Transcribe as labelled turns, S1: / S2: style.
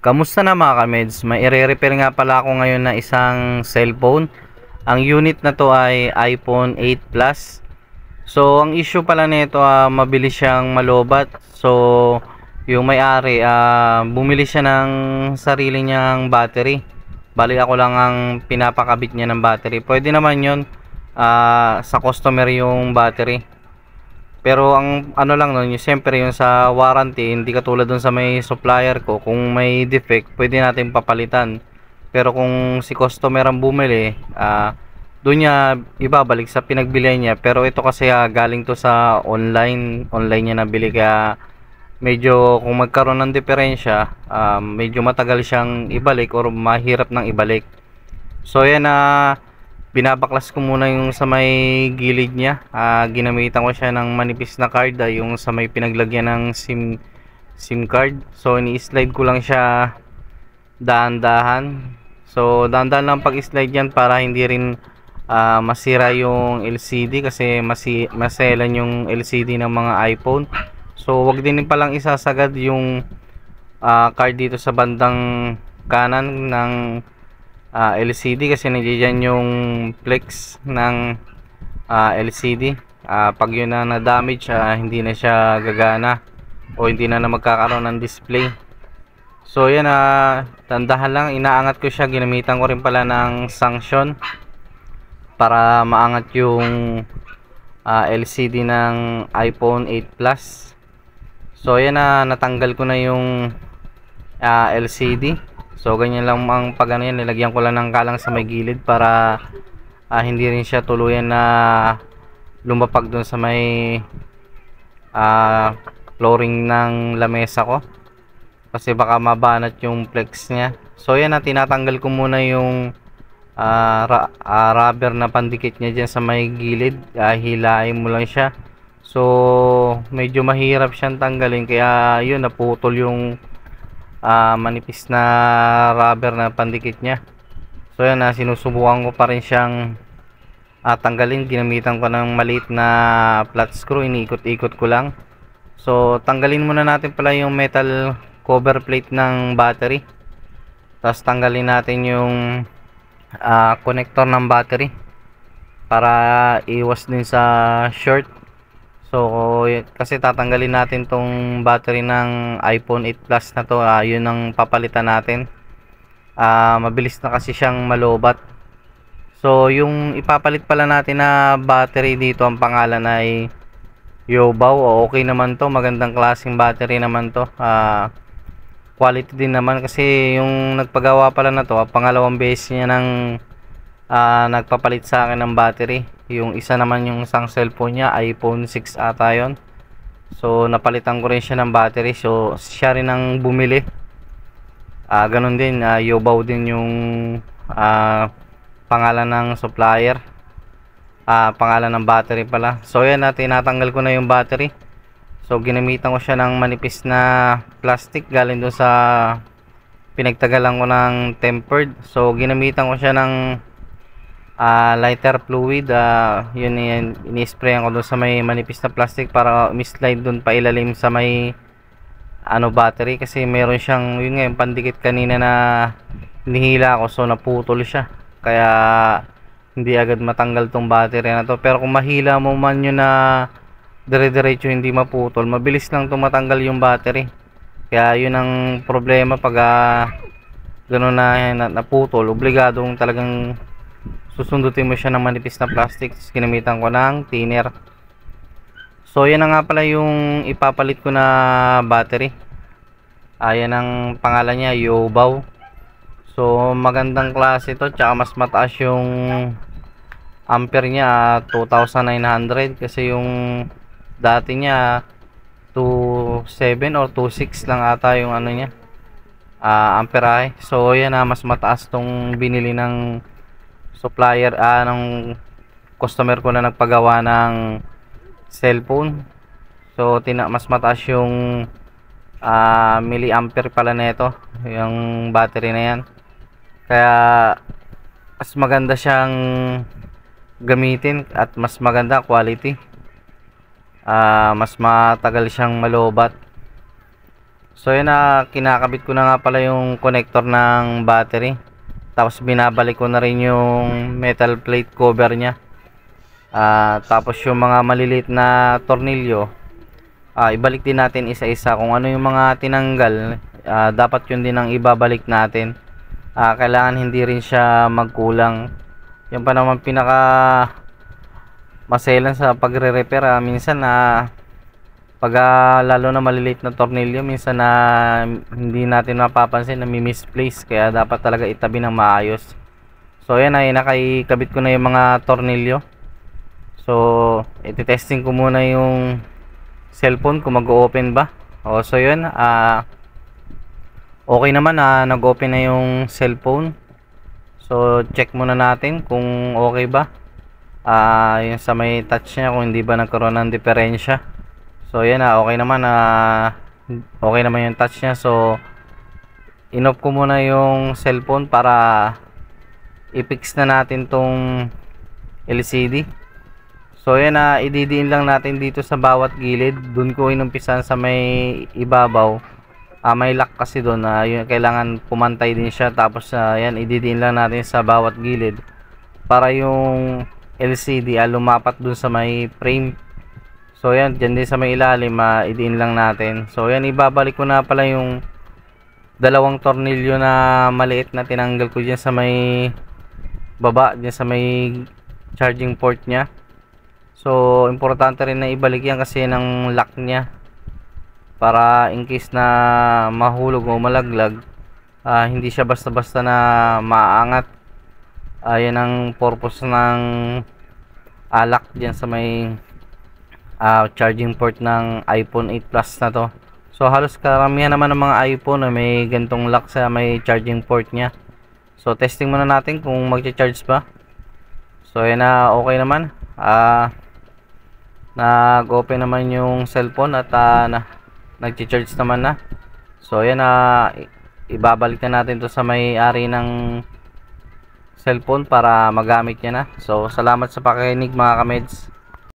S1: Kamusta na mga kameds? May ire-repair nga pala ako ngayon na isang cellphone. Ang unit na to ay iPhone 8 Plus. So, ang issue pala nito, mabilis siyang malobat. So, yung may-ari, bumili siya ng sarili niyang battery. Bali ako lang ang pinapakabit niya ng battery. Pwede naman yun, sa customer yung battery. Pero ang ano lang nun, yung siyempre yung sa warranty, hindi katulad dun sa may supplier ko, kung may defect, pwede natin papalitan. Pero kung si customer ang bumili, doon niya ibabalik sa pinagbilihan niya. Pero ito kasi galing to sa online niya nabili, kaya medyo kung magkaroon ng diferensya, medyo matagal siyang ibalik or mahirap nang ibalik. So yan, binabaklas ko muna yung sa may gilid niya. Ginamitan ko siya ng manipis na card, yung sa may pinaglagyan ng SIM card. So ini-slide ko lang siya dahan-dahan. So dahan-dahan lang pag-slide yan para hindi rin masira yung LCD, kasi maselan yung LCD ng mga iPhone. So wag din palang isasagad yung card dito sa bandang kanan ng LCD, kasi nandiyan yung flex ng LCD. Pag yun na damage, hindi na siya gagana o hindi na magkakaroon ng display. So yan, tandahan lang, inaangat ko siya. Ginamitan ko rin pala ng sanction para maangat yung LCD ng iPhone 8 Plus. So yan, natanggal ko na yung LCD. So ganyan lang ang pagano yan, nilagyan ko lang ng kalang sa may gilid para hindi rin siya tuluyan na lumapag doon sa may flooring ng lamesa ko, kasi baka mabanat yung flex niya. So yan, tinatanggal ko muna yung rubber na pandikit niya dyan sa may gilid. Hilahin mo lang siya. So medyo mahirap siyang tanggalin, kaya yun, naputol yung manipis na rubber na pandikit niya. So yan, sinusubukan ko pa rin siyang tanggalin. Ginamitan ko ng maliit na flat screw, iniikot-ikot ko lang. So tanggalin muna natin pala yung metal cover plate ng battery, tapos tanggalin natin yung connector ng battery para iwas din sa short. So kasi tatanggalin natin tong battery ng iPhone 8 Plus na to, yun ang papalitan natin. Mabilis na kasi siyang malobat. So yung ipapalit pala natin na battery dito, ang pangalan ay Yobao. Okay naman to, magandang klaseng battery naman to. Quality din naman, kasi yung nagpagawa pala na to, pangalawang beses niya ng nagpapalit sa akin ng battery. Yung isa naman, yung isang cellphone niya, iPhone 6 ata yun. So napalitan ko rin siya ng battery. So siya rin ang bumili. Ganun din, Yobao din yung pangalan ng supplier, pangalan ng battery pala. So yan, tinatanggal ko na yung battery. So ginamitan ko siya ng manipis na plastic galing doon sa pinagtagalan ko ng tempered. So ginamitan ko siya ng lighter fluid. Yun, ini-sprayan ko doon sa may manipis na plastic para mislide doon pa ilalim sa may battery, kasi meron siyang yun nga, yung pandikit kanina na nihila ko, so naputol siya, kaya hindi agad matanggal tong battery na to. Pero kung mahila mo man yun na dire-diretso hindi maputol, mabilis lang tumatanggal yung battery. Kaya yun ang problema pag gano'n na naputol, obligadong talagang susundutin mo siya ng manipis na plastic. Ginamitan ko ng thinner. So yan na nga pala yung ipapalit ko na battery. Yan ang pangalan niya, Yobao. So magandang klase ito, tsaka mas mataas yung ampere niya, 2,900, kasi yung dati niya 2.7 or 2.6 lang ata yung ano niya, amperahe. So yan, mas mataas tong binili ng supplier, ng customer ko na nagpagawa ng cellphone. So mas mataas yung milliampere pala nito, yung battery na yan. Kaya mas maganda siyang gamitin at mas maganda quality. Mas matagal siyang malobat. So yun na, kinakabit ko na nga pala yung connector ng battery. Tapos binabalik ko na rin yung metal plate cover nya. Tapos yung mga maliliit na tornilyo, ibalik din natin isa-isa. Kung ano yung mga tinanggal, dapat yun din ang ibabalik natin. Kailangan hindi rin siya magkulang. Yung pa naman pinaka maselan sa pagre-repair, minsan pag lalo na maliliit na tornilyo, minsan hindi natin mapapansin na misplace, kaya dapat talaga itabi ng maayos. So ayan, ay nakaikabit ko na yung mga tornilyo. So iti-testing ko muna yung cellphone kung mag-open ba. So yun, okay naman, nag-open na yung cellphone. So check muna natin kung okay ba. Yung sa may touch nya, kung hindi ba nagkaroon ng diferensya. So yan, okay naman, okay naman yung touch nya. So in-off ko muna yung cellphone para i-fix na natin tong LCD. So yan, ididiin lang natin dito sa bawat gilid. Doon ko inumpisan sa may ibabaw. May lock kasi doon, yun, kailangan pumantay din siya. Tapos yan, ididiin lang natin sa bawat gilid para yung LCD lumapat doon sa may frame. So yan, dyan din sa may ilalim, idiin lang natin. So yan, ibabalik ko na pala yung dalawang tornilyo na maliit na tinanggal ko dyan sa may baba, dyan sa may charging port nya. So importante rin na ibalik yan kasi ng lock nya, para in case na mahulog o malaglag, hindi siya basta-basta na maaangat. Yan ang purpose ng lock dyan sa may charging port ng iPhone 8 Plus na to. So halos karamihan naman ng mga iPhone na may gantong lock sa may charging port nya. So testing muna natin kung magcha-charge pa. So yan, okay naman. Nag-open naman yung cellphone at nag-charge naman na. So yan, ibabalik na natin to sa may-ari ng cellphone para magamit niya na. So salamat sa pakikinig mga kameds.